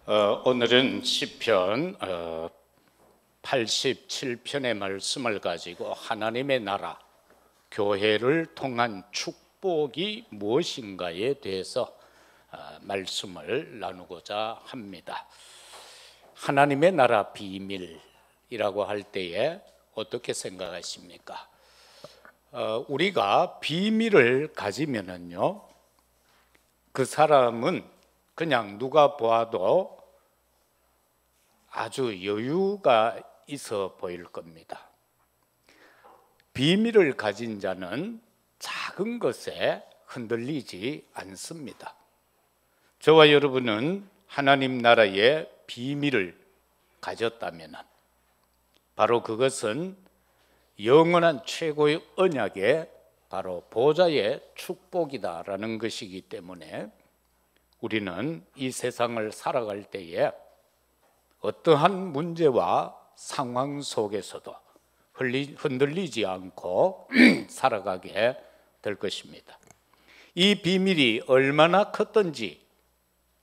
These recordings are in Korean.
오늘은 시편 87편의 말씀을 가지고 하나님의 나라, 교회를 통한 축복이 무엇인가에 대해서 말씀을 나누고자 합니다. 하나님의 나라 비밀이라고 할 때에 어떻게 생각하십니까? 우리가 비밀을 가지면은요, 그 사람은 그냥 누가 보아도 아주 여유가 있어 보일 겁니다. 비밀을 가진 자는 작은 것에 흔들리지 않습니다. 저와 여러분은 하나님 나라의 비밀을 가졌다면 바로 그것은 영원한 최고의 언약의 바로 보좌의 축복이다라는 것이기 때문에 우리는 이 세상을 살아갈 때에 어떠한 문제와 상황 속에서도 흔들리지 않고 살아가게 될 것입니다. 이 비밀이 얼마나 컸던지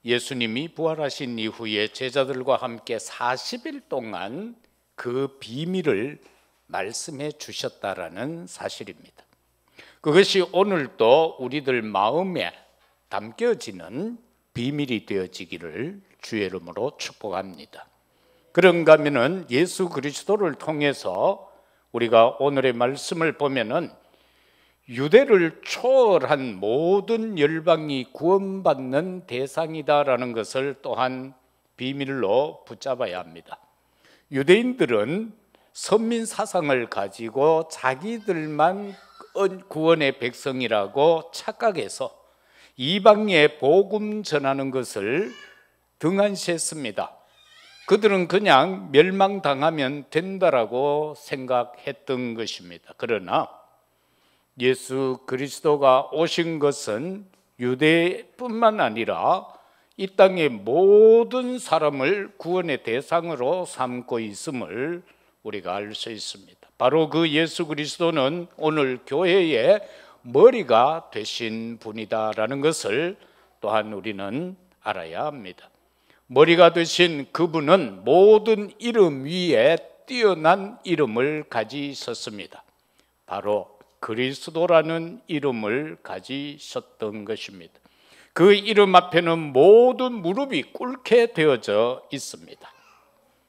예수님이 부활하신 이후에 제자들과 함께 40일 동안 그 비밀을 말씀해 주셨다라는 사실입니다. 그것이 오늘도 우리들 마음에 담겨지는 비밀이 되어지기를 주의 이름으로 축복합니다. 그런가 하면은 예수 그리스도를 통해서 우리가 오늘의 말씀을 보면은 유대를 초월한 모든 열방이 구원받는 대상이다라는 것을 또한 비밀로 붙잡아야 합니다. 유대인들은 선민 사상을 가지고 자기들만 구원의 백성이라고 착각해서 이방에 복음 전하는 것을 등한시했습니다. 그들은 그냥 멸망당하면 된다라고 생각했던 것입니다. 그러나 예수 그리스도가 오신 것은 유대뿐만 아니라 이 땅의 모든 사람을 구원의 대상으로 삼고 있음을 우리가 알 수 있습니다. 바로 그 예수 그리스도는 오늘 교회의 머리가 되신 분이다라는 것을 또한 우리는 알아야 합니다. 머리가 되신 그분은 모든 이름 위에 뛰어난 이름을 가지셨습니다. 바로 그리스도라는 이름을 가지셨던 것입니다. 그 이름 앞에는 모든 무릎이 꿇게 되어져 있습니다.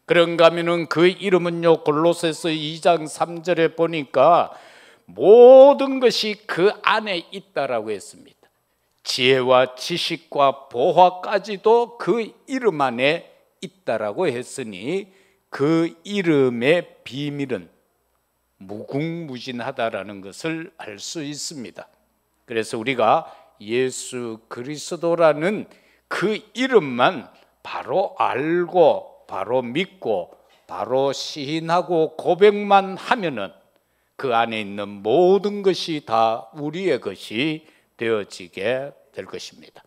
그런가 하면은 그 이름은요, 골로새서 2장 3절에 보니까 모든 것이 그 안에 있다라고 했습니다. 지혜와 지식과 보화까지도 그 이름 안에 있다라고 했으니 그 이름의 비밀은 무궁무진하다라는 것을 알 수 있습니다. 그래서 우리가 예수 그리스도라는 그 이름만 바로 알고 바로 믿고 바로 시인하고 고백만 하면은 그 안에 있는 모든 것이 다 우리의 것이 되어지게 될 것입니다.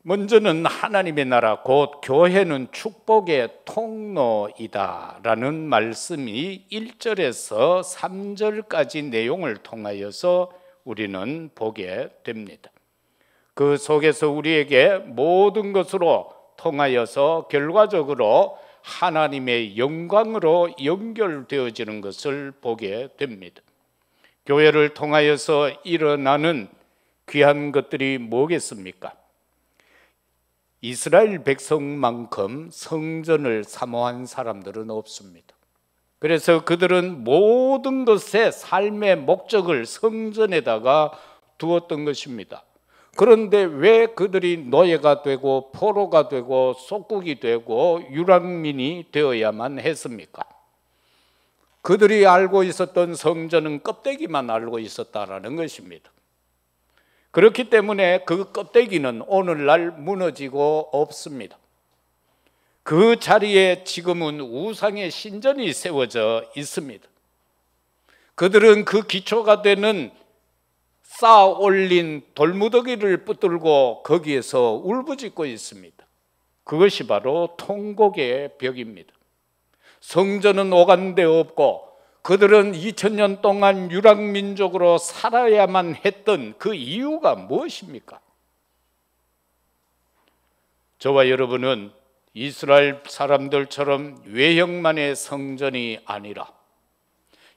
먼저는 하나님의 나라 곧 교회는 축복의 통로이다라는 말씀이 1절에서 3절까지 내용을 통하여서 우리는 보게 됩니다. 그 속에서 우리에게 모든 것으로 통하여서 결과적으로 하나님의 영광으로 연결되어지는 것을 보게 됩니다. 교회를 통하여서 일어나는 귀한 것들이 뭐겠습니까? 이스라엘 백성만큼 성전을 사모한 사람들은 없습니다. 그래서 그들은 모든 것의 삶의 목적을 성전에다가 두었던 것입니다. 그런데 왜 그들이 노예가 되고 포로가 되고 속국이 되고 유랑민이 되어야만 했습니까? 그들이 알고 있었던 성전은 껍데기만 알고 있었다라는 것입니다. 그렇기 때문에 그 껍데기는 오늘날 무너지고 없습니다. 그 자리에 지금은 우상의 신전이 세워져 있습니다. 그들은 그 기초가 되는 쌓아 올린 돌무더기를 붙들고 거기에서 울부짖고 있습니다. 그것이 바로 통곡의 벽입니다. 성전은 오간데 없고 그들은 2000년 동안 유랑민족으로 살아야만 했던 그 이유가 무엇입니까? 저와 여러분은 이스라엘 사람들처럼 외형만의 성전이 아니라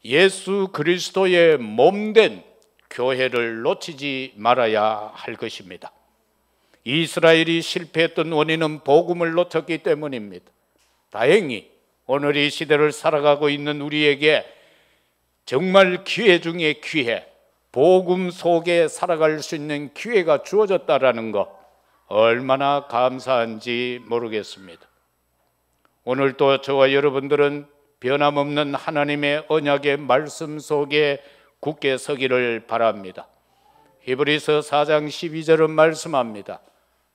예수 그리스도의 몸된 교회를 놓치지 말아야 할 것입니다. 이스라엘이 실패했던 원인은 복음을 놓쳤기 때문입니다. 다행히 오늘 이 시대를 살아가고 있는 우리에게 정말 기회 중에 기회, 복음 속에 살아갈 수 있는 기회가 주어졌다라는 것, 얼마나 감사한지 모르겠습니다. 오늘도 저와 여러분들은 변함없는 하나님의 언약의 말씀 속에 굳게 서기를 바랍니다. 히브리서 4장 12절은 말씀합니다.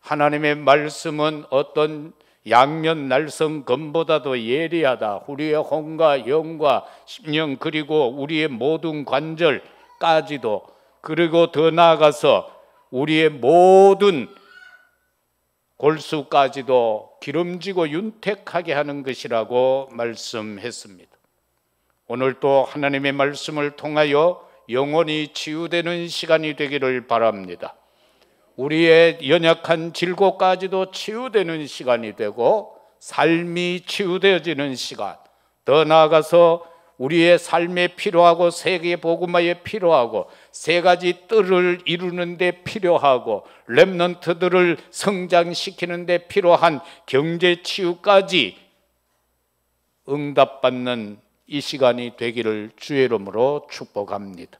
하나님의 말씀은 어떤 양면 날성 검보다도 예리하다. 우리의 혼과 영과 심령 그리고 우리의 모든 관절까지도, 그리고 더 나아가서 우리의 모든 골수까지도 기름지고 윤택하게 하는 것이라고 말씀했습니다. 오늘 또 하나님의 말씀을 통하여 영혼이 치유되는 시간이 되기를 바랍니다. 우리의 연약한 질고까지도 치유되는 시간이 되고 삶이 치유되어지는 시간, 더 나아가서 우리의 삶에 필요하고 세계 복음화에 필요하고 세 가지 뜰을 이루는 데 필요하고 렘넌트들을 성장시키는 데 필요한 경제 치유까지 응답받는 이 시간이 되기를 주의 이름으로 축복합니다.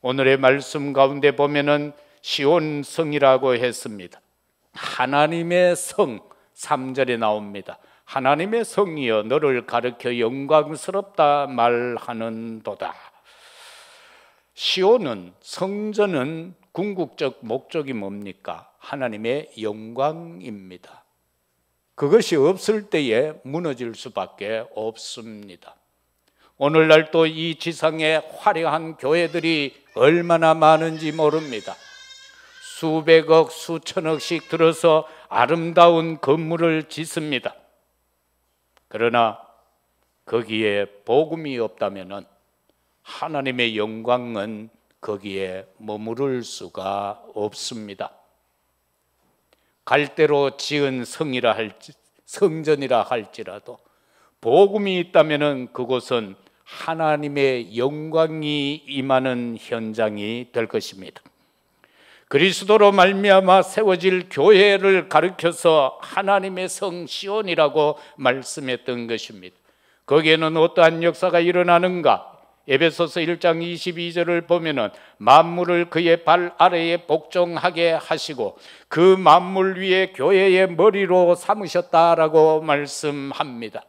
오늘의 말씀 가운데 보면은 시온 성이라고 했습니다. 하나님의 성 3절에 나옵니다. 하나님의 성이여 너를 가르쳐 영광스럽다 말하는도다. 시온은, 성전은 궁극적 목적이 뭡니까? 하나님의 영광입니다. 그것이 없을 때에 무너질 수밖에 없습니다. 오늘날 또 이 지상에 화려한 교회들이 얼마나 많은지 모릅니다. 수백억, 수천억씩 들어서 아름다운 건물을 짓습니다. 그러나 거기에 복음이 없다면 하나님의 영광은 거기에 머무를 수가 없습니다. 갈대로 지은 성전이라 할지라도 복음이 있다면 그곳은 하나님의 영광이 임하는 현장이 될 것입니다. 그리스도로 말미암아 세워질 교회를 가르쳐서 하나님의 성 시온이라고 말씀했던 것입니다. 거기에는 어떠한 역사가 일어나는가? 에베소서 1장 22절을 보면은 만물을 그의 발 아래에 복종하게 하시고 그 만물 위에 교회의 머리로 삼으셨다라고 말씀합니다.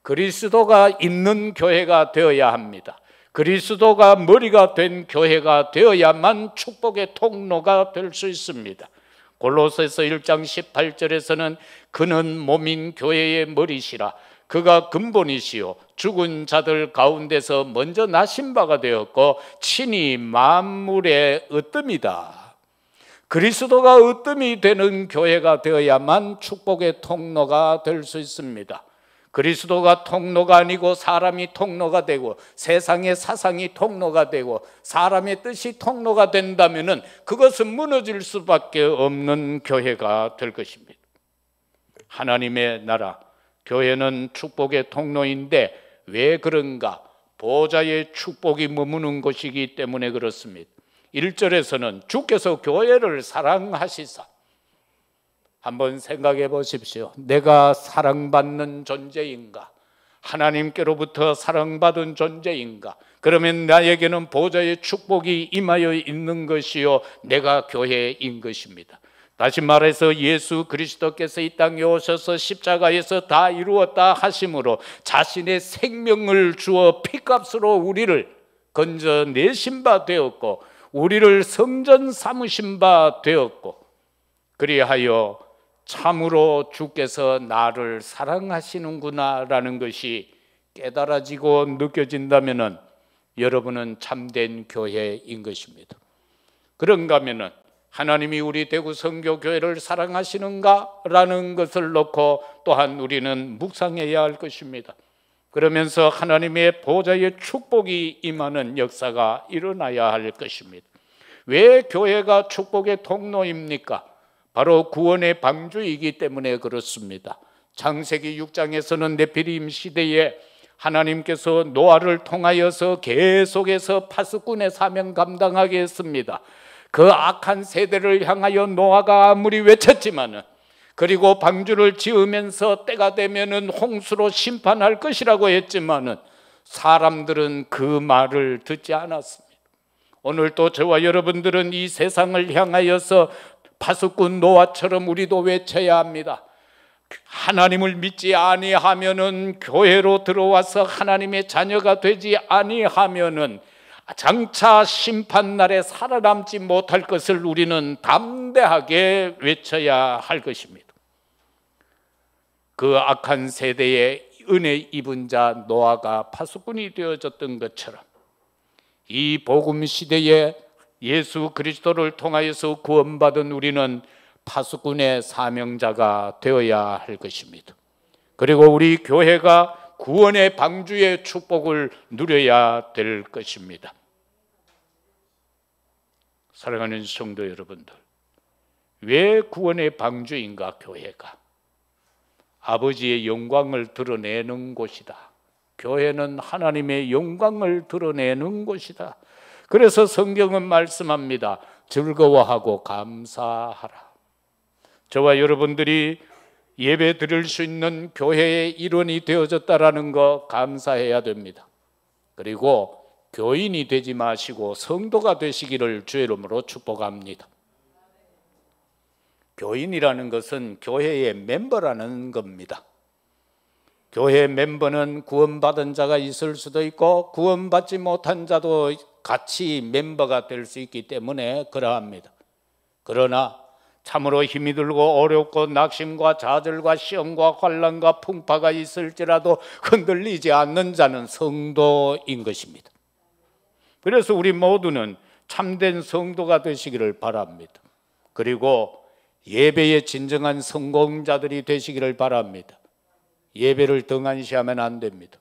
그리스도가 있는 교회가 되어야 합니다. 그리스도가 머리가 된 교회가 되어야만 축복의 통로가 될 수 있습니다. 골로새서 1장 18절에서는 그는 몸인 교회의 머리시라. 그가 근본이시요 죽은 자들 가운데서 먼저 나신 바가 되었고 친히 만물의 으뜸이다. 그리스도가 으뜸이 되는 교회가 되어야만 축복의 통로가 될 수 있습니다. 그리스도가 통로가 아니고 사람이 통로가 되고 세상의 사상이 통로가 되고 사람의 뜻이 통로가 된다면 그것은 무너질 수밖에 없는 교회가 될 것입니다. 하나님의 나라, 교회는 축복의 통로인데 왜 그런가? 보좌의 축복이 머무는 곳이기 때문에 그렇습니다. 1절에서는 주께서 교회를 사랑하시사. 한번 생각해 보십시오. 내가 사랑받는 존재인가? 하나님께로부터 사랑받은 존재인가? 그러면 나에게는 보좌의 축복이 임하여 있는 것이요 내가 교회인 것입니다. 다시 말해서 예수 그리스도께서 이 땅에 오셔서 십자가에서 다 이루었다 하심으로 자신의 생명을 주어 피값으로 우리를 건져내신 바 되었고 우리를 성전 삼으신 바 되었고 그리하여 참으로 주께서 나를 사랑하시는구나 라는 것이 깨달아지고 느껴진다면 여러분은 참된 교회인 것입니다. 그런가 하면 하나님이 우리 대구 선교교회를 사랑하시는가? 라는 것을 놓고 또한 우리는 묵상해야 할 것입니다. 그러면서 하나님의 보좌의 축복이 임하는 역사가 일어나야 할 것입니다. 왜 교회가 축복의 통로입니까? 바로 구원의 방주이기 때문에 그렇습니다. 창세기 6장에서는 네피림 시대에 하나님께서 노아를 통하여서 계속해서 파수꾼의 사명 감당하게 했습니다. 그 악한 세대를 향하여 노아가 아무리 외쳤지만은, 그리고 방주를 지으면서 때가 되면은 홍수로 심판할 것이라고 했지만은 사람들은 그 말을 듣지 않았습니다. 오늘도 저와 여러분들은 이 세상을 향하여서 파수꾼 노아처럼 우리도 외쳐야 합니다. 하나님을 믿지 아니하면은, 교회로 들어와서 하나님의 자녀가 되지 아니하면은 장차 심판날에 살아남지 못할 것을 우리는 담대하게 외쳐야 할 것입니다. 그 악한 세대에 은혜 입은 자 노아가 파수꾼이 되어졌던 것처럼 이 복음 시대에 예수 그리스도를 통하여서 구원받은 우리는 파수꾼의 사명자가 되어야 할 것입니다. 그리고 우리 교회가 구원의 방주의 축복을 누려야 될 것입니다. 사랑하는 성도 여러분들, 왜 구원의 방주인가? 교회가 아버지의 영광을 드러내는 곳이다. 교회는 하나님의 영광을 드러내는 곳이다. 그래서 성경은 말씀합니다. 즐거워하고 감사하라. 저와 여러분들이 예배 드릴 수 있는 교회의 일원이 되어졌다라는 거 감사해야 됩니다. 그리고 교인이 되지 마시고 성도가 되시기를 주의 이름으로 축복합니다. 교인이라는 것은 교회의 멤버라는 겁니다. 교회 멤버는 구원받은 자가 있을 수도 있고 구원받지 못한 자도 같이 멤버가 될 수 있기 때문에 그러합니다. 그러나 참으로 힘이 들고 어렵고 낙심과 좌절과 시험과 환난과 풍파가 있을지라도 흔들리지 않는 자는 성도인 것입니다. 그래서 우리 모두는 참된 성도가 되시기를 바랍니다. 그리고 예배의 진정한 성공자들이 되시기를 바랍니다. 예배를 등한시하면 안 됩니다.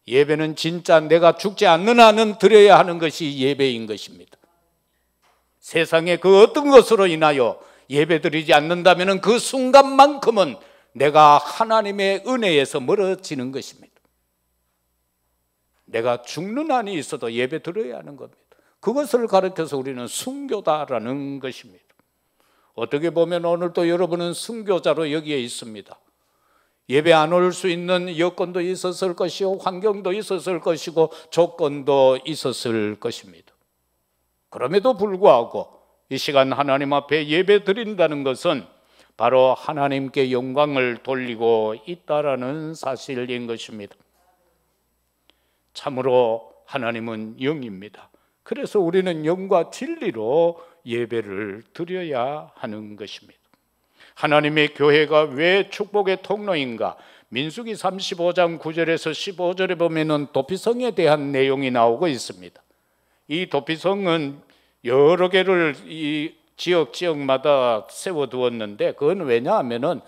예배는 진짜 내가 죽지 않는 한은 드려야 하는 것이 예배인 것입니다. 세상에 그 어떤 것으로 인하여 예배 드리지 않는다면 그 순간만큼은 내가 하나님의 은혜에서 멀어지는 것입니다. 내가 죽는 한이 있어도 예배 드려야 하는 겁니다. 그것을 가르쳐서 우리는 순교다라는 것입니다. 어떻게 보면 오늘도 여러분은 순교자로 여기에 있습니다. 예배 안 올 수 있는 여건도 있었을 것이고 환경도 있었을 것이고 조건도 있었을 것입니다. 그럼에도 불구하고 이 시간 하나님 앞에 예배 드린다는 것은 바로 하나님께 영광을 돌리고 있다라는 사실인 것입니다. 참으로 하나님은 영입니다. 그래서 우리는 영과 진리로 예배를 드려야 하는 것입니다. 하나님의 교회가 왜 축복의 통로인가? 민수기 35장 9절에서 15절에 보면은 도피성에 대한 내용이 나오고 있습니다. 이 도피성은 여러 개를 이 지역마다 세워두었는데, 그건 왜냐하면은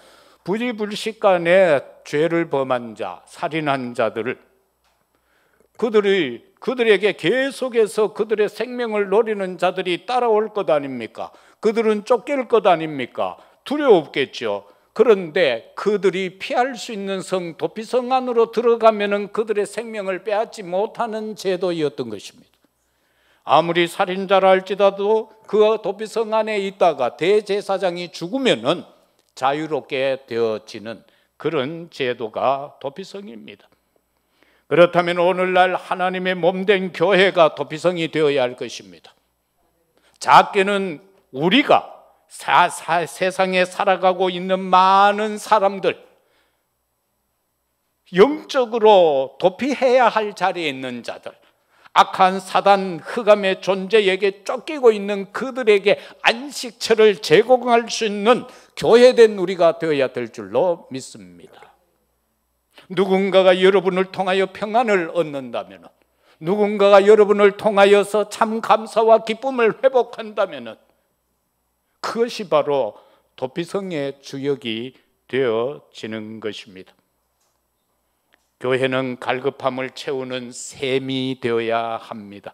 부지불식간에 죄를 범한 자, 살인한 자들을 그들에게 계속해서 그들의 생명을 노리는 자들이 따라올 것 아닙니까? 그들은 쫓길 것 아닙니까? 두려웠겠죠. 그런데 그들이 피할 수 있는 성, 도피성 안으로 들어가면은 그들의 생명을 빼앗지 못하는 제도였던 것입니다. 아무리 살인자라 할지라도 그 도피성 안에 있다가 대제사장이 죽으면은 자유롭게 되어지는 그런 제도가 도피성입니다. 그렇다면 오늘날 하나님의 몸된 교회가 도피성이 되어야 할 것입니다. 작게는 우리가 세상에 살아가고 있는 많은 사람들, 영적으로 도피해야 할 자리에 있는 자들, 악한 사단 흑암의 존재에게 쫓기고 있는 그들에게 안식처를 제공할 수 있는 교회된 우리가 되어야 될 줄로 믿습니다. 누군가가 여러분을 통하여 평안을 얻는다면, 누군가가 여러분을 통하여서 참 감사와 기쁨을 회복한다면 그것이 바로 도피성의 주역이 되어지는 것입니다. 교회는 갈급함을 채우는 샘이 되어야 합니다.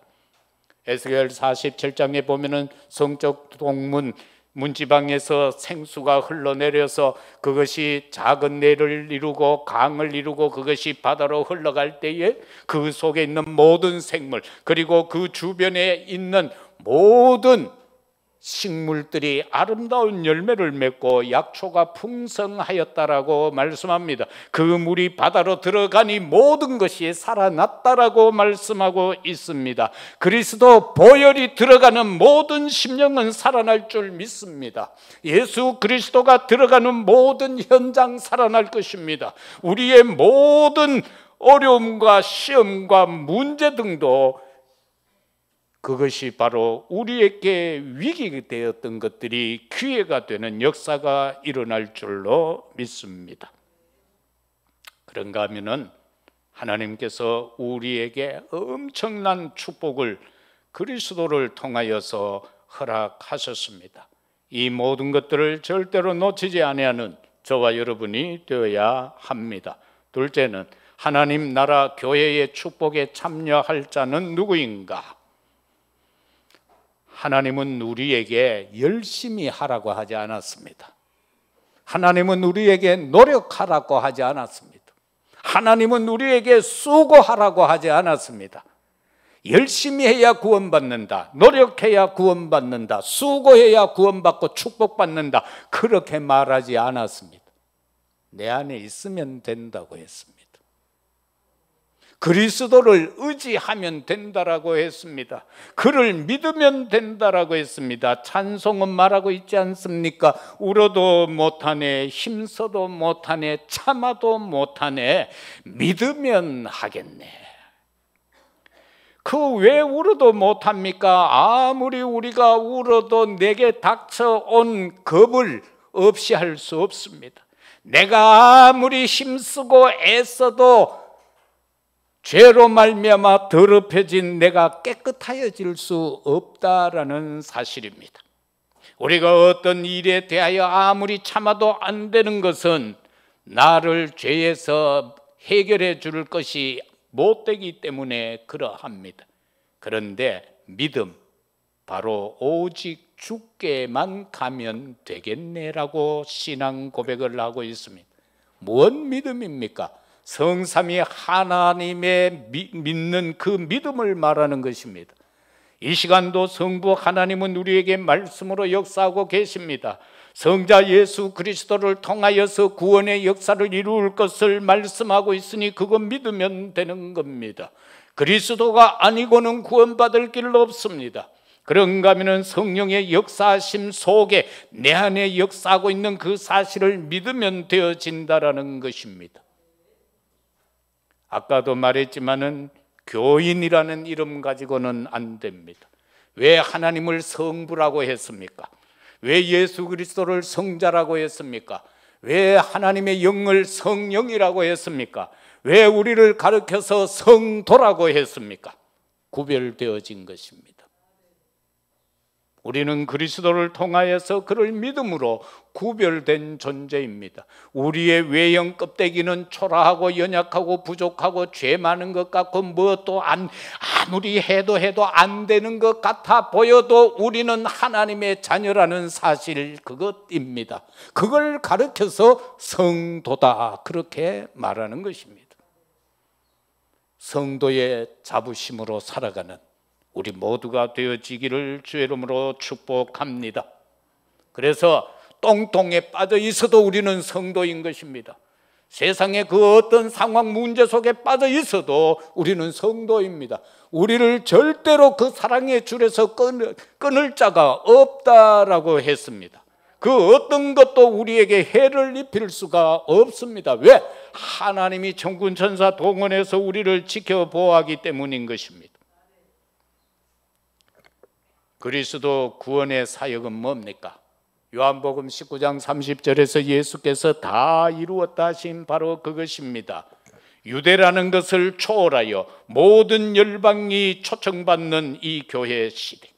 에스겔 47장에 보면은 성적 동문 문지방에서 생수가 흘러내려서 그것이 작은 내를 이루고 강을 이루고 그것이 바다로 흘러갈 때에 그 속에 있는 모든 생물, 그리고 그 주변에 있는 모든 식물들이 아름다운 열매를 맺고 약초가 풍성하였다라고 말씀합니다. 그 물이 바다로 들어가니 모든 것이 살아났다라고 말씀하고 있습니다. 그리스도 보혈이 들어가는 모든 심령은 살아날 줄 믿습니다. 예수 그리스도가 들어가는 모든 현장 살아날 것입니다. 우리의 모든 어려움과 시험과 문제 등도 그것이 바로 우리에게 위기가 되었던 것들이 기회가 되는 역사가 일어날 줄로 믿습니다. 그런가 하면은 하나님께서 우리에게 엄청난 축복을 그리스도를 통하여서 허락하셨습니다. 이 모든 것들을 절대로 놓치지 아니하는 저와 여러분이 되어야 합니다. 둘째는 하나님 나라 교회의 축복에 참여할 자는 누구인가? 하나님은 우리에게 열심히 하라고 하지 않았습니다. 하나님은 우리에게 노력하라고 하지 않았습니다. 하나님은 우리에게 수고하라고 하지 않았습니다. 열심히 해야 구원받는다, 노력해야 구원받는다, 수고해야 구원받고 축복받는다, 그렇게 말하지 않았습니다. 내 안에 있으면 된다고 했습니다. 그리스도를 의지하면 된다라고 했습니다. 그를 믿으면 된다라고 했습니다. 찬송은 말하고 있지 않습니까? 울어도 못하네, 힘써도 못하네, 참아도 못하네, 믿으면 하겠네. 그 왜 울어도 못합니까? 아무리 우리가 울어도 내게 닥쳐온 겁을 없이 할 수 없습니다. 내가 아무리 힘쓰고 애써도 죄로 말미암아 더럽혀진 내가 깨끗하여질 수 없다라는 사실입니다. 우리가 어떤 일에 대하여 아무리 참아도 안 되는 것은 나를 죄에서 해결해 줄 것이 못 되기 때문에 그러합니다. 그런데 믿음, 바로 오직 주께만 가면 되겠네라고 신앙 고백을 하고 있습니다. 뭔 믿음입니까? 성삼위 하나님의 믿는 그 믿음을 말하는 것입니다. 이 시간도 성부 하나님은 우리에게 말씀으로 역사하고 계십니다. 성자 예수 그리스도를 통하여서 구원의 역사를 이룰 것을 말씀하고 있으니 그건 믿으면 되는 겁니다. 그리스도가 아니고는 구원받을 길 없습니다. 그런가 하면 성령의 역사하심 속에 내 안에 역사하고 있는 그 사실을 믿으면 되어진다라는 것입니다. 아까도 말했지만은 교인이라는 이름 가지고는 안 됩니다. 왜 하나님을 성부라고 했습니까? 왜 예수 그리스도를 성자라고 했습니까? 왜 하나님의 영을 성령이라고 했습니까? 왜 우리를 가르쳐서 성도라고 했습니까? 구별되어진 것입니다. 우리는 그리스도를 통하여서 그를 믿음으로 구별된 존재입니다. 우리의 외형 껍데기는 초라하고 연약하고 부족하고 죄 많은 것 같고 또 아무리 해도 안 되는 것 같아 보여도 우리는 하나님의 자녀라는 사실 그것입니다. 그걸 가르쳐서 성도다 그렇게 말하는 것입니다. 성도의 자부심으로 살아가는 우리 모두가 되어지기를 주의 이름으로 축복합니다. 그래서 똥통에 빠져 있어도 우리는 성도인 것입니다. 세상의 그 어떤 상황 문제 속에 빠져 있어도 우리는 성도입니다. 우리를 절대로 그 사랑의 줄에서 끊을 자가 없다라고 했습니다. 그 어떤 것도 우리에게 해를 입힐 수가 없습니다. 왜? 하나님이 천군 천사 동원해서 우리를 지켜보호하기 때문인 것입니다. 그리스도 구원의 사역은 뭡니까? 요한복음 19장 30절에서 예수께서 다 이루었다 하신 바로 그것입니다. 유대라는 것을 초월하여 모든 열방이 초청받는 이 교회 시대,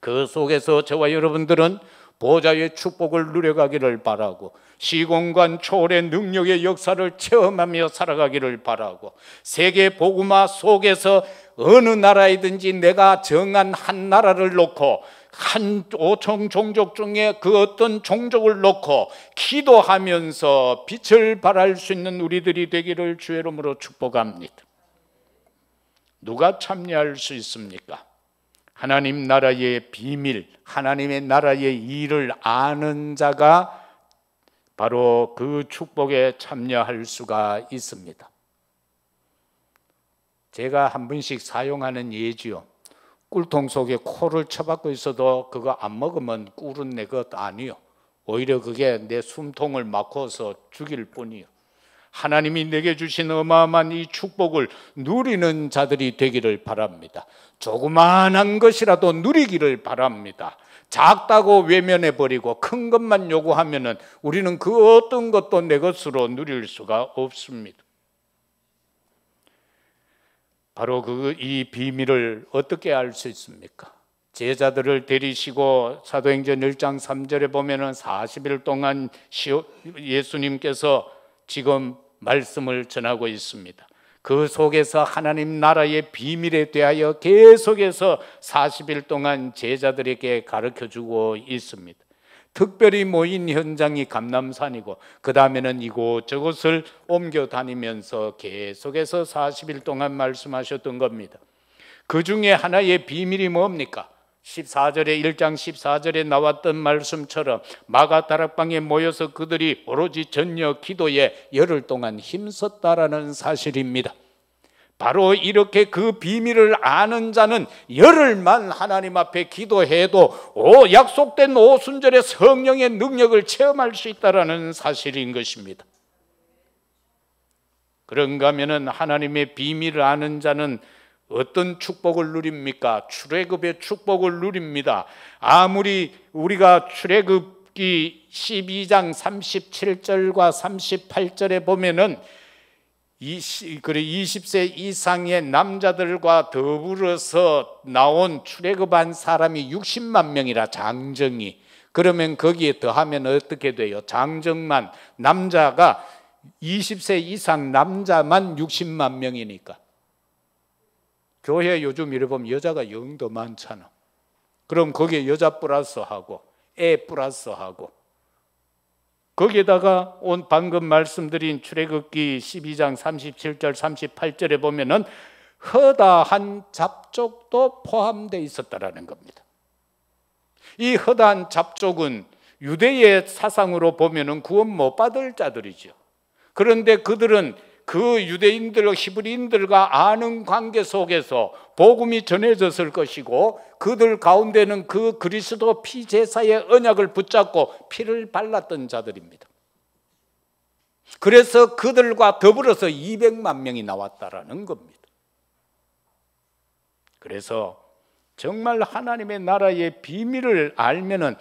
그 속에서 저와 여러분들은 보좌의 축복을 누려가기를 바라고 시공간 초월의 능력의 역사를 체험하며 살아가기를 바라고 세계 복음화 속에서 어느 나라이든지 내가 정한 한 나라를 놓고 한 5천 종족 중에 그 어떤 종족을 놓고 기도하면서 빛을 발할 수 있는 우리들이 되기를 주의 이름으로 축복합니다. 누가 참여할 수 있습니까? 하나님 나라의 비밀, 하나님의 나라의 일을 아는 자가 바로 그 축복에 참여할 수가 있습니다. 제가 한 번씩 사용하는 예지요. 꿀통 속에 코를 쳐박고 있어도 그거 안 먹으면 꿀은 내 것 아니요. 오히려 그게 내 숨통을 막고서 죽일 뿐이요. 하나님이 내게 주신 어마어마한 이 축복을 누리는 자들이 되기를 바랍니다. 조그마한 것이라도 누리기를 바랍니다. 작다고 외면해버리고 큰 것만 요구하면은 우리는 그 어떤 것도 내 것으로 누릴 수가 없습니다. 바로 이 비밀을 어떻게 알 수 있습니까? 제자들을 데리시고 사도행전 1장 3절에 보면은 40일 동안 예수님께서 지금 말씀을 전하고 있습니다. 그 속에서 하나님 나라의 비밀에 대하여 계속해서 40일 동안 제자들에게 가르쳐주고 있습니다. 특별히 모인 현장이 감람산이고 그 다음에는 이곳저곳을 옮겨 다니면서 계속해서 40일 동안 말씀하셨던 겁니다. 그 중에 하나의 비밀이 뭡니까? 14절에 1장 14절에 나왔던 말씀처럼 마가다락방에 모여서 그들이 오로지 전혀 기도에 열흘 동안 힘썼다라는 사실입니다. 바로 이렇게 그 비밀을 아는 자는 열흘만 하나님 앞에 기도해도 약속된 오순절의 성령의 능력을 체험할 수 있다는 사실인 것입니다. 그런가 하면은 하나님의 비밀을 아는 자는 어떤 축복을 누립니까? 출애굽의 축복을 누립니다. 아무리 우리가 출애굽기 12장 37절과 38절에 보면은 20세 이상의 남자들과 더불어서 나온 출애굽한 사람이 60만 명이라 장정이. 그러면 거기에 더하면 어떻게 돼요? 장정만 남자가 20세 이상 남자만 60만 명이니까. 교회 요즘 이래 보면 여자가 영 더 많잖아. 그럼 거기에 여자 플러스하고 애 플러스하고 거기에다가 방금 말씀드린 출애굽기 12장 37절 38절에 보면은 허다한 잡족도 포함되어 있었다라는 겁니다. 이 허다한 잡족은 유대의 사상으로 보면은 구원 못 받을 자들이죠. 그런데 그들은 그 유대인들, 히브리인들과 아는 관계 속에서 복음이 전해졌을 것이고 그들 가운데는 그 그리스도 피제사의 언약을 붙잡고 피를 발랐던 자들입니다. 그래서 그들과 더불어서 200만 명이 나왔다라는 겁니다. 그래서 정말 하나님의 나라의 비밀을 알면은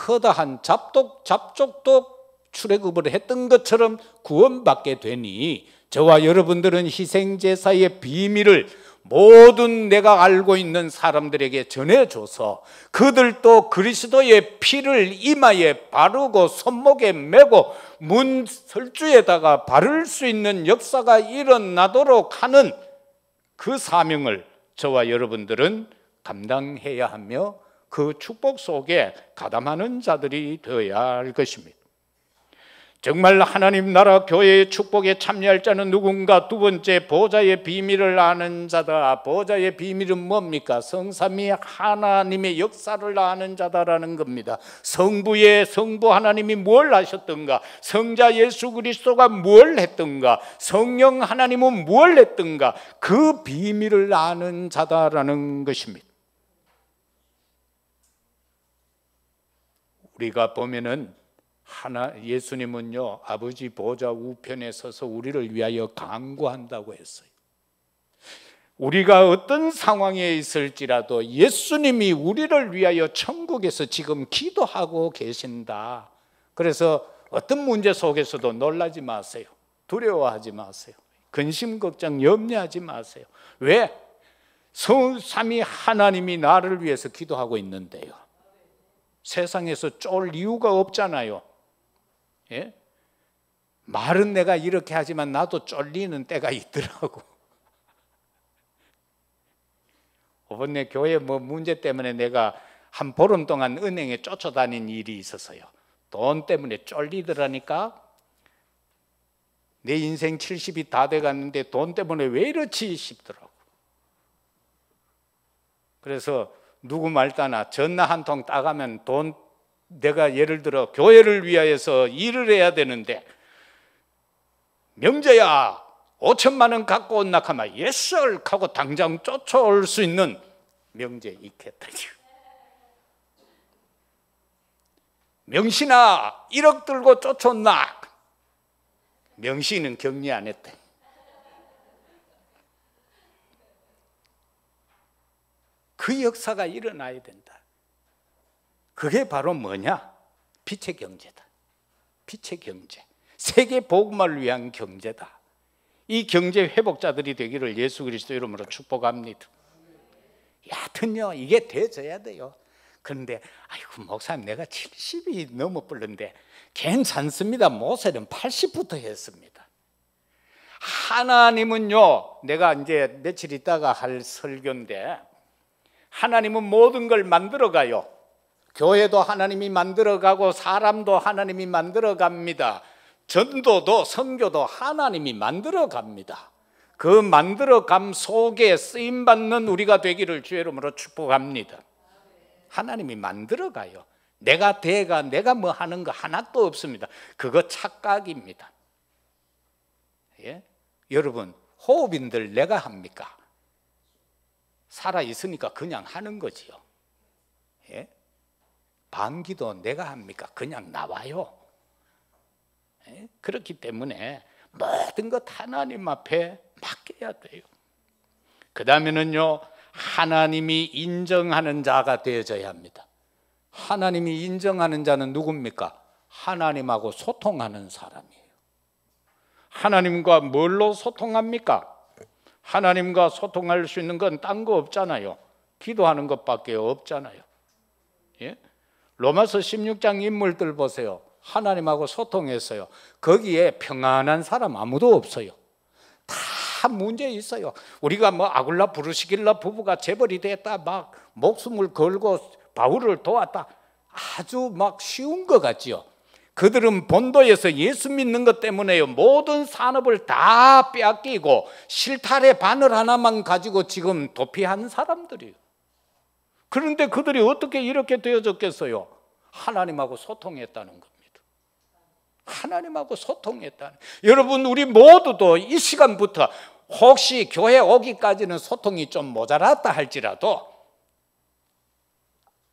허다한 잡족도 출애굽을 했던 것처럼 구원받게 되니 저와 여러분들은 희생제사의 비밀을 모든 내가 알고 있는 사람들에게 전해줘서 그들도 그리스도의 피를 이마에 바르고 손목에 메고 문 설주에다가 바를 수 있는 역사가 일어나도록 하는 그 사명을 저와 여러분들은 감당해야 하며 그 축복 속에 가담하는 자들이 되어야 할 것입니다. 정말 하나님 나라 교회의 축복에 참여할 자는 누군가? 두 번째, 보좌의 비밀을 아는 자다. 보좌의 비밀은 뭡니까? 성삼위 하나님의 역사를 아는 자다라는 겁니다. 성부 하나님이 뭘 하셨던가? 성자 예수 그리스도가 뭘 했던가? 성령 하나님은 뭘 했던가? 그 비밀을 아는 자다라는 것입니다. 우리가 보면은 예수님은요 아버지 보좌 우편에 서서 우리를 위하여 간구한다고 했어요. 우리가 어떤 상황에 있을지라도 예수님이 우리를 위하여 천국에서 지금 기도하고 계신다. 그래서 어떤 문제 속에서도 놀라지 마세요. 두려워하지 마세요. 근심 걱정 염려하지 마세요. 왜? 성삼위 하나님이 나를 위해서 기도하고 있는데요. 세상에서 쫄 이유가 없잖아요. 예? 말은 내가 이렇게 하지만 나도 쫄리는 때가 있더라고. 이번에 교회 문제 때문에 내가 한 보름 동안 은행에 쫓아다닌 일이 있었어요. 돈 때문에 쫄리더라니까. 내 인생 70이 다 돼갔는데 돈 때문에 왜 이렇지 싶더라고. 그래서 누구 말따나 전화 한 통 따가면 돈, 내가 예를 들어 교회를 위하여서 일을 해야 되는데 명재야 5천만 원 갖고 온나 하면 예스 하고 당장 쫓아올 수 있는 명재 있겠다. 명신아 1억 들고 쫓아온나. 명신은 격리 안 했대. 그 역사가 일어나야 된다. 그게 바로 뭐냐? 빛의 경제다. 빛의 경제. 세계 복음을 위한 경제다. 이 경제 회복자들이 되기를 예수 그리스도 이름으로 축복합니다. 여하튼요, 이게 돼져야 돼요. 그런데 아이고 목사님 내가 70이 넘어 불렀는데 괜찮습니다. 모세는 80부터 했습니다. 하나님은요, 내가 이제 며칠 있다가 할 설교인데 하나님은 모든 걸 만들어가요. 교회도 하나님이 만들어가고 사람도 하나님이 만들어갑니다. 전도도 선교도 하나님이 만들어갑니다. 그 만들어감 속에 쓰임받는 우리가 되기를 주의 이름으로 축복합니다. 하나님이 만들어가요. 내가 뭐 하는 거 하나도 없습니다. 그거 착각입니다. 예? 여러분 호흡인들 내가 합니까? 살아있으니까 그냥 하는 거지요. 예? 방귀도 내가 합니까? 그냥 나와요. 예? 그렇기 때문에 모든 것 하나님 앞에 맡겨야 돼요. 그 다음에는요, 하나님이 인정하는 자가 되어져야 합니다. 하나님이 인정하는 자는 누굽니까? 하나님하고 소통하는 사람이에요. 하나님과 뭘로 소통합니까? 하나님과 소통할 수 있는 건 딴 거 없잖아요. 기도하는 것밖에 없잖아요. 예? 로마서 16장 인물들 보세요. 하나님하고 소통했어요. 거기에 평안한 사람 아무도 없어요. 다 문제 있어요. 우리가 뭐 아굴라 부르시길라 부부가 재벌이 됐다, 막 목숨을 걸고 바울을 도왔다, 아주 막 쉬운 것 같지요. 그들은 본도에서 예수 믿는 것 때문에요, 모든 산업을 다 빼앗기고 실타래 바늘 하나만 가지고 지금 도피한 사람들이에요. 그런데 그들이 어떻게 이렇게 되어졌겠어요? 하나님하고 소통했다는 겁니다. 하나님하고 소통했다는. 여러분 우리 모두도 이 시간부터 혹시 교회 오기까지는 소통이 좀 모자랐다 할지라도,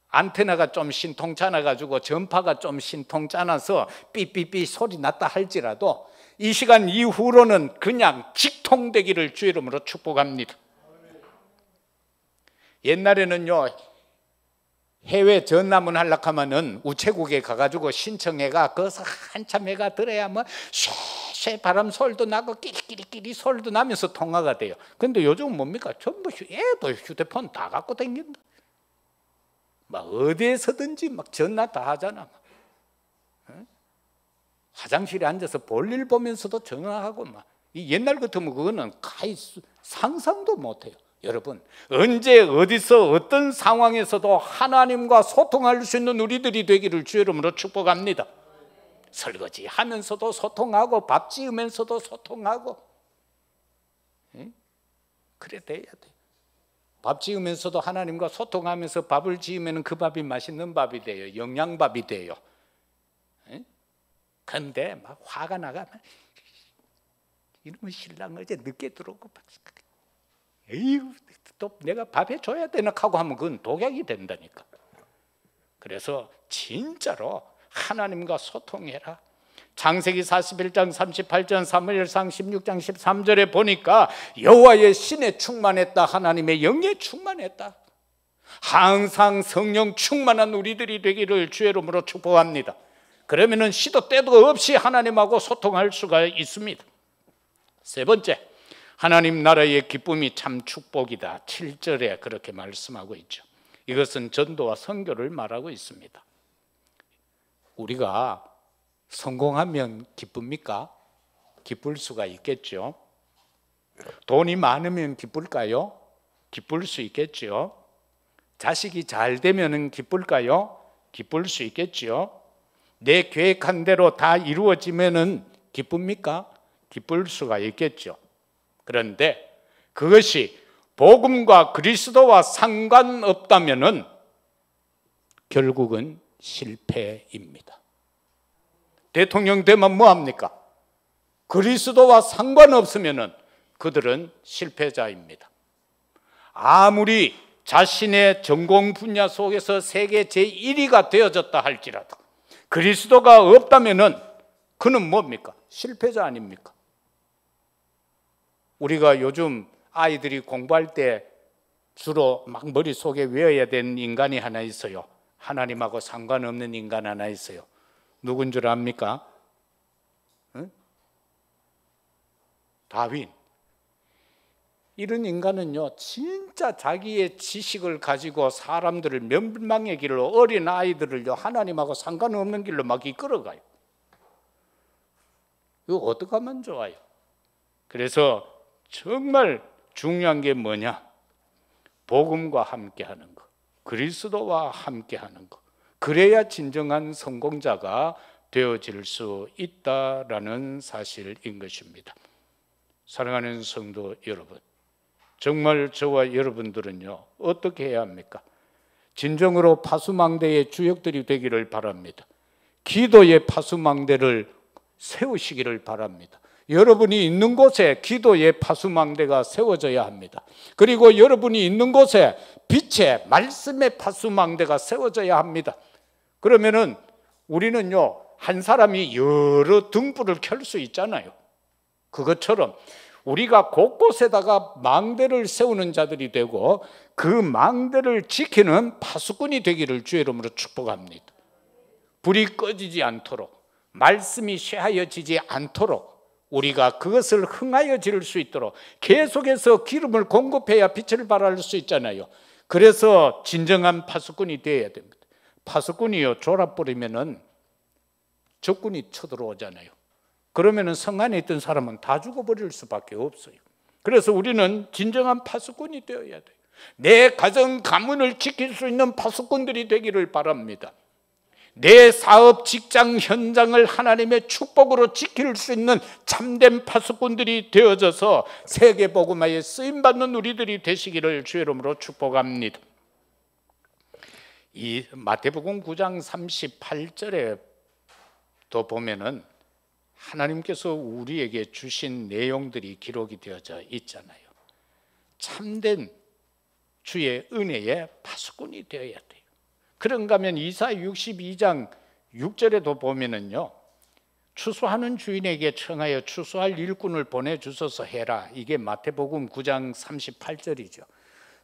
안테나가 좀 신통찮아 가지고 전파가 좀 신통찮아서 삐삐삐 소리 났다 할지라도 이 시간 이후로는 그냥 직통되기를 주의 이름으로 축복합니다. 옛날에는요, 해외 전남은 하려고 하면은 우체국에 가가지고 신청해가 거기서 한참 해가 들어야 뭐 쇠쇠 바람 소리도 나고 끼리끼리 소리도 나면서 통화가 돼요. 근데 요즘은 뭡니까? 전부 애도 휴대폰 다 갖고 다닌다. 막 어디에서든지 막 전화 다 하잖아. 화장실에 앉아서 볼일 보면서도 전화하고 막. 이 옛날 같으면 그거는 가히 상상도 못해요. 여러분 언제 어디서 어떤 상황에서도 하나님과 소통할 수 있는 우리들이 되기를 주의 이름으로 축복합니다. 설거지 하면서도 소통하고 밥 지으면서도 소통하고, 그래 돼야 돼. 밥 지으면서도 하나님과 소통하면서 밥을 지으면 그 밥이 맛있는 밥이 돼요. 영양밥이 돼요. 그런데 막 화가 나가면 이러면 신랑 어제 늦게 들어오고 에휴 또 내가 밥 해줘야 되나 하고 하면 그건 독약이 된다니까. 그래서 진짜로 하나님과 소통해라. 창세기 41장 38절, 사무엘상 16장 13절에 보니까 여호와의 신에 충만했다, 하나님의 영에 충만했다. 항상 성령 충만한 우리들이 되기를 주의 이름으로 축복합니다. 그러면은 시도 때도 없이 하나님하고 소통할 수가 있습니다. 세 번째, 하나님 나라의 기쁨이 참 축복이다. 7절에 그렇게 말씀하고 있죠. 이것은 전도와 선교를 말하고 있습니다. 우리가 성공하면 기쁩니까? 기쁠 수가 있겠죠. 돈이 많으면 기쁠까요? 기쁠 수 있겠죠. 자식이 잘 되면 기쁠까요? 기쁠 수 있겠지요. 내 계획한 대로 다 이루어지면 기쁩니까? 기쁠 수가 있겠죠. 그런데 그것이 복음과 그리스도와 상관없다면 결국은 실패입니다. 대통령 되면 뭐합니까? 그리스도와 상관없으면 그들은 실패자입니다. 아무리 자신의 전공 분야 속에서 세계 제1위가 되어졌다 할지라도 그리스도가 없다면 그는 뭡니까? 실패자 아닙니까? 우리가 요즘 아이들이 공부할 때 주로 막 머릿속에 외워야 되는 인간이 하나 있어요. 하나님하고 상관없는 인간 하나 있어요. 누군 줄 압니까? 응? 다윈. 이런 인간은요, 진짜 자기의 지식을 가지고 사람들을 멸망의 길로, 어린 아이들을요, 하나님하고 상관없는 길로 막 이끌어가요. 이거 어떻게 하면 좋아요? 그래서 정말 중요한 게 뭐냐? 복음과 함께 하는 것, 그리스도와 함께 하는 것. 그래야 진정한 성공자가 되어질 수 있다라는 사실인 것입니다. 사랑하는 성도 여러분, 정말 저와 여러분들은요, 어떻게 해야 합니까? 진정으로 파수망대의 주역들이 되기를 바랍니다. 기도의 파수망대를 세우시기를 바랍니다. 여러분이 있는 곳에 기도의 파수망대가 세워져야 합니다. 그리고 여러분이 있는 곳에 빛의 말씀의 파수망대가 세워져야 합니다. 그러면은 우리는요, 한 사람이 여러 등불을 켤 수 있잖아요. 그것처럼 우리가 곳곳에다가 망대를 세우는 자들이 되고 그 망대를 지키는 파수꾼이 되기를 주의 이름으로 축복합니다. 불이 꺼지지 않도록, 말씀이 쇠하여지지 않도록 우리가 그것을 흥하여 지를 수 있도록 계속해서 기름을 공급해야 빛을 발할 수 있잖아요. 그래서 진정한 파수꾼이 되어야 됩니다. 파수꾼이요, 졸아버리면은 적군이 쳐들어오잖아요. 그러면은 성 안에 있던 사람은 다 죽어버릴 수밖에 없어요. 그래서 우리는 진정한 파수꾼이 되어야 돼요. 내 가정 가문을 지킬 수 있는 파수꾼들이 되기를 바랍니다. 내 사업 직장 현장을 하나님의 축복으로 지킬 수 있는 참된 파수꾼들이 되어져서 세계복음화에 쓰임받는 우리들이 되시기를 주의 이름으로 축복합니다. 이 마태복음 9장 38절에 또 보면은 하나님께서 우리에게 주신 내용들이 기록이 되어져 있잖아요. 참된 주의 은혜의 파수꾼이 되어야 돼요. 그런가 하면 이사야 62장 6절에도 보면은요, 추수하는 주인에게 청하여 추수할 일꾼을 보내주소서 해라. 이게 마태복음 9장 38절이죠.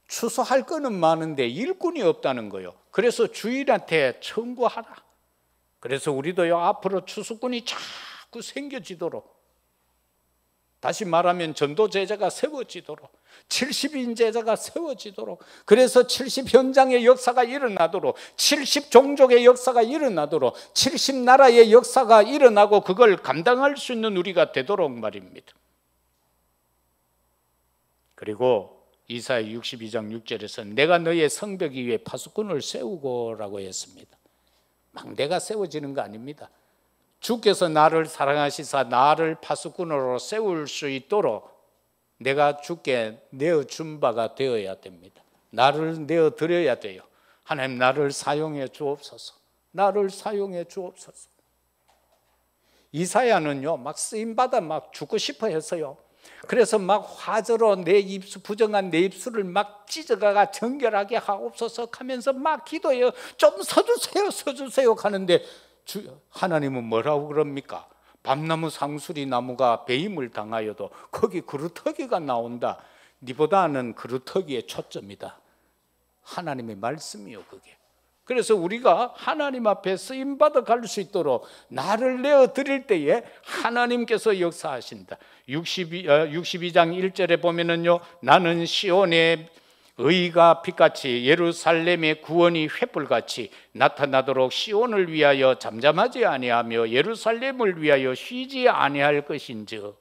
추수할 거는 많은데 일꾼이 없다는 거예요. 그래서 주인한테 청구하라. 그래서 우리도요, 앞으로 추수꾼이 자꾸 생겨지도록, 다시 말하면 전도 제자가 세워지도록, 70인 제자가 세워지도록, 그래서 70 현장의 역사가 일어나도록, 70 종족의 역사가 일어나도록, 70 나라의 역사가 일어나고 그걸 감당할 수 있는 우리가 되도록 말입니다. 그리고 이사야 62장 6절에서 내가 너의 성벽 위에 파수꾼을 세우고라고 했습니다. 막 내가 세워지는 거 아닙니다. 주께서 나를 사랑하시사 나를 파수꾼으로 세울 수 있도록 내가 주께 내어준 바가 되어야 됩니다. 나를 내어드려야 돼요. 하나님, 나를 사용해 주옵소서. 나를 사용해 주옵소서. 이사야는요, 막 쓰임받아 막 죽고 싶어 했어요. 그래서 막 화저로 내 입술, 부정한 내 입술을 막 찢어가가 정결하게 하옵소서 하면서 막 기도해요. 좀 서주세요, 서주세요 하는데 하나님은 뭐라고 그럽니까? 밤나무 상수리 나무가 배임을 당하여도 거기 그루터기가 나온다. 니보다는 그루터기의 초점이다. 하나님의 말씀이요, 그게. 그래서 우리가 하나님 앞에 쓰임받아 갈 수 있도록 나를 내어드릴 때에 하나님께서 역사하신다. 62장 1절에 보면은요, 나는 시온의 의가 빛같이 예루살렘의 구원이 횃불같이 나타나도록 시온을 위하여 잠잠하지 아니하며 예루살렘을 위하여 쉬지 아니할 것인즉,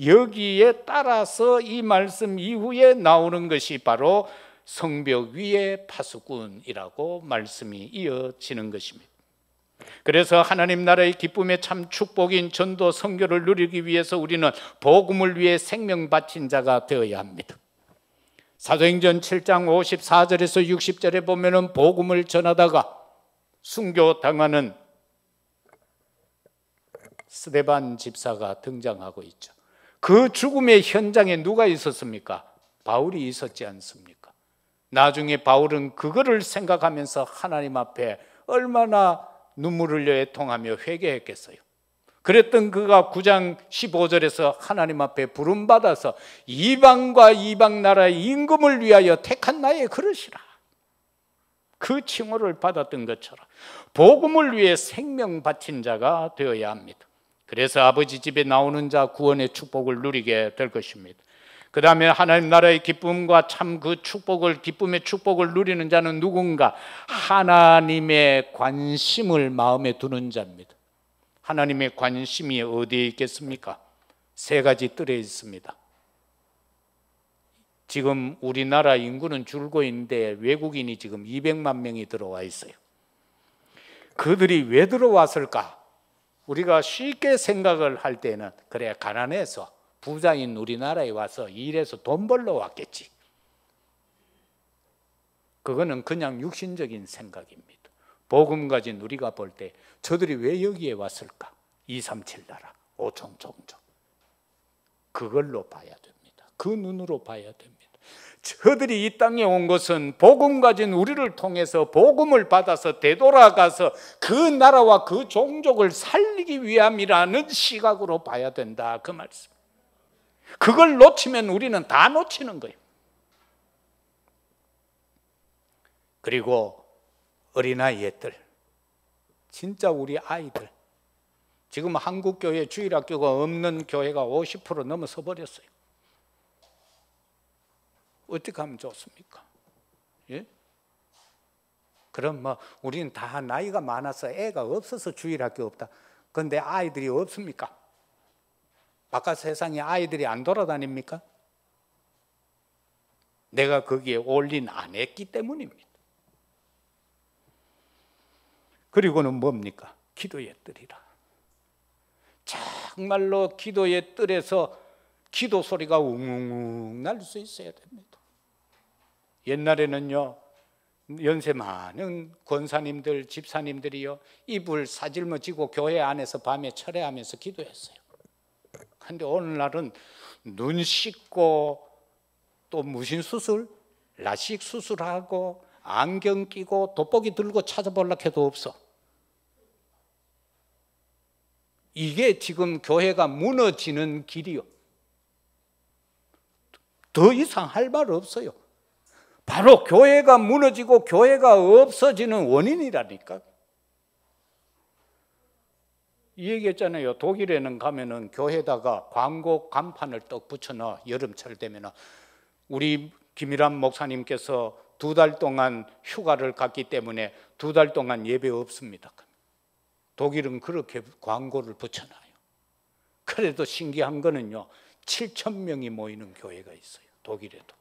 여기에 따라서 이 말씀 이후에 나오는 것이 바로 성벽 위에 파수꾼이라고 말씀이 이어지는 것입니다. 그래서 하나님 나라의 기쁨의 참 축복인 전도 선교를 누리기 위해서 우리는 복음을 위해 생명 바친 자가 되어야 합니다. 사도행전 7장 54절에서 60절에 보면은 복음을 전하다가 순교당하는 스데반 집사가 등장하고 있죠. 그 죽음의 현장에 누가 있었습니까? 바울이 있었지 않습니까? 나중에 바울은 그거를 생각하면서 하나님 앞에 얼마나 눈물을 흘려 애통하며 회개했겠어요. 그랬던 그가 9장 15절에서 하나님 앞에 부름받아서 이방과 이방 나라의 임금을 위하여 택한 나의 그릇이라, 그 칭호를 받았던 것처럼 복음을 위해 생명 바친 자가 되어야 합니다. 그래서 아버지 집에 나오는 자 구원의 축복을 누리게 될 것입니다. 그 다음에 하나님 나라의 기쁨과 참 그 축복을, 기쁨의 축복을 누리는 자는 누군가? 하나님의 관심을 마음에 두는 자입니다. 하나님의 관심이 어디에 있겠습니까? 세 가지 뜰에 있습니다. 지금 우리나라 인구는 줄고 있는데 외국인이 지금 200만 명이 들어와 있어요. 그들이 왜 들어왔을까? 우리가 쉽게 생각을 할 때는 그래, 가난해서 부자인 우리나라에 와서 일해서 돈 벌러 왔겠지. 그거는 그냥 육신적인 생각입니다. 복음 가진 우리가 볼 때 저들이 왜 여기에 왔을까? 237 나라, 5천 종족, 그걸로 봐야 됩니다. 그 눈으로 봐야 됩니다. 저들이 이 땅에 온 것은 복음 가진 우리를 통해서 복음을 받아서 되돌아가서 그 나라와 그 종족을 살리기 위함이라는 시각으로 봐야 된다, 그 말씀. 그걸 놓치면 우리는 다 놓치는 거예요. 그리고 어린아이들, 진짜 우리 아이들, 지금 한국교회 주일학교가 없는 교회가 50% 넘어서 버렸어요. 어떻게 하면 좋습니까? 예? 그럼 뭐 우리는 다 나이가 많아서 애가 없어서 주일학교 없다. 그런데 아이들이 없습니까? 바깥 세상에 아이들이 안 돌아다닙니까? 내가 거기에 올인 안 했기 때문입니다. 그리고는 뭡니까? 기도의 뜰이라. 정말로 기도의 뜰에서 기도 소리가 웅웅 날 수 있어야 됩니다. 옛날에는요, 연세 많은 권사님들, 집사님들이요, 이불 사질머지고 교회 안에서 밤에 철회하면서 기도했어요. 그런데 오늘날은 눈 씻고 또 무슨 수술, 라식 수술하고 안경 끼고 돋보기 들고 찾아보려고 해도 없어. 이게 지금 교회가 무너지는 길이요. 더 이상 할 말 없어요. 바로 교회가 무너지고 교회가 없어지는 원인이라니까. 이 얘기했잖아요. 독일에는 가면은 교회에다가 광고 간판을 떡 붙여놔. 여름철 되면은. 우리 김일환 목사님께서 2달 동안 휴가를 갔기 때문에 2달 동안 예배 없습니다. 독일은 그렇게 광고를 붙여놔요. 그래도 신기한 거는요, 7,000명이 모이는 교회가 있어요. 독일에도.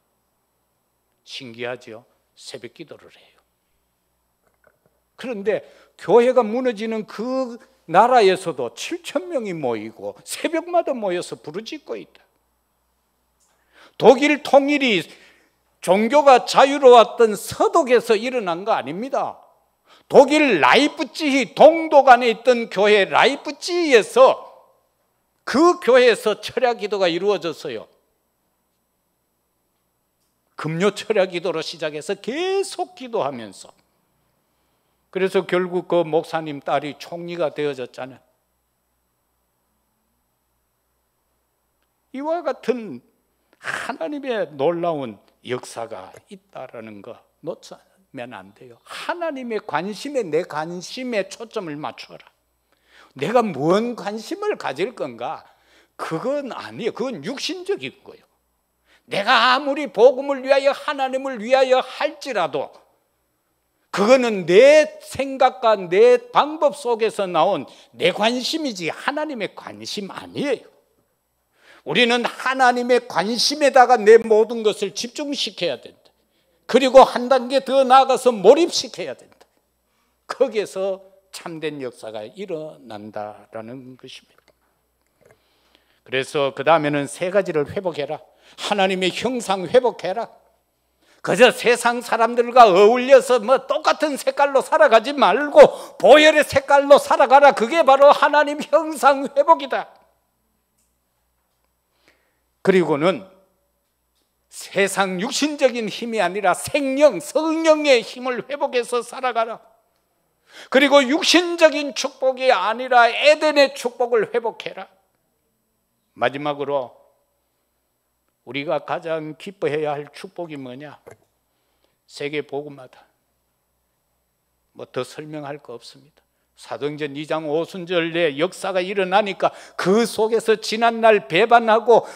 신기하죠? 새벽 기도를 해요. 그런데 교회가 무너지는 그 나라에서도 7,000명이 모이고 새벽마다 모여서 부르짖고 있다. 독일 통일이 종교가 자유로웠던 서독에서 일어난 거 아닙니다. 독일 라이프치히 동독 안에 있던 교회 라이프치히에서, 그 교회에서 철야 기도가 이루어졌어요. 금요 철야 기도로 시작해서 계속 기도하면서, 그래서 결국 그 목사님 딸이 총리가 되어졌잖아요. 이와 같은 하나님의 놀라운 역사가 있다라는 거 놓치면 안 돼요. 하나님의 관심에, 내 관심에 초점을 맞춰라. 내가 뭔 관심을 가질 건가? 그건 아니에요. 그건 육신적인 거예요. 내가 아무리 복음을 위하여, 하나님을 위하여 할지라도 그거는 내 생각과 내 방법 속에서 나온 내 관심이지 하나님의 관심 아니에요. 우리는 하나님의 관심에다가 내 모든 것을 집중시켜야 된다. 그리고 한 단계 더 나아가서 몰입시켜야 된다. 거기에서 참된 역사가 일어난다라는 것입니다. 그래서 그 다음에는 세 가지를 회복해라. 하나님의 형상 회복해라. 그저 세상 사람들과 어울려서 똑같은 색깔로 살아가지 말고 보혈의 색깔로 살아가라. 그게 바로 하나님 형상 회복이다. 그리고는 세상 육신적인 힘이 아니라 생명, 성령의 힘을 회복해서 살아가라. 그리고 육신적인 축복이 아니라 에덴의 축복을 회복해라. 마지막으로 우리가 가장 기뻐해야 할 축복이 뭐냐? 세계 복음화다. 더 설명할 거 없습니다. 사도행전 2장 오순절에 역사가 일어나니까 그 속에서 지난날 배반하고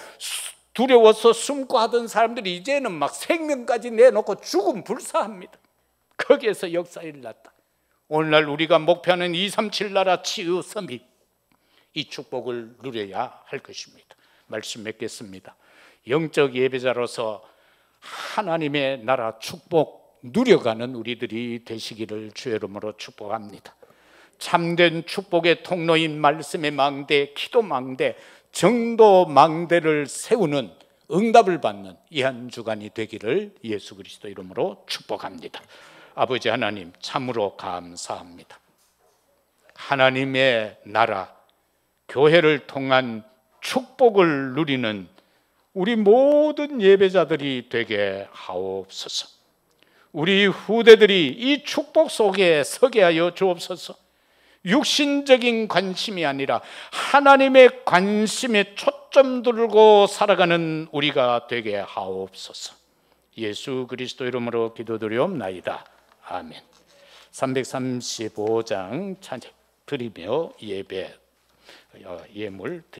두려워서 숨고 하던 사람들이 이제는 막 생명까지 내놓고 죽음 불사합니다. 거기에서 역사 일어났다. 오늘날 우리가 목표하는 237 나라 치유 서밋, 이 축복을 누려야 할 것입니다. 말씀 맺겠습니다. 영적 예배자로서 하나님의 나라 축복 누려가는 우리들이 되시기를 주의 이름으로 축복합니다. 참된 축복의 통로인 말씀의 망대, 기도 망대, 정도 망대를 세우는, 응답을 받는 이 한 주간이 되기를 예수 그리스도 이름으로 축복합니다. 아버지 하나님, 참으로 감사합니다. 하나님의 나라, 교회를 통한 축복을 누리는 우리 모든 예배자들이 되게 하옵소서. 우리 후대들이 이 축복 속에 서게 하여 주옵소서. 육신적인 관심이 아니라 하나님의 관심에 초점 두고 살아가는 우리가 되게 하옵소서. 예수 그리스도 이름으로 기도드리옵나이다. 아멘. 335장 찬양 드리며 예물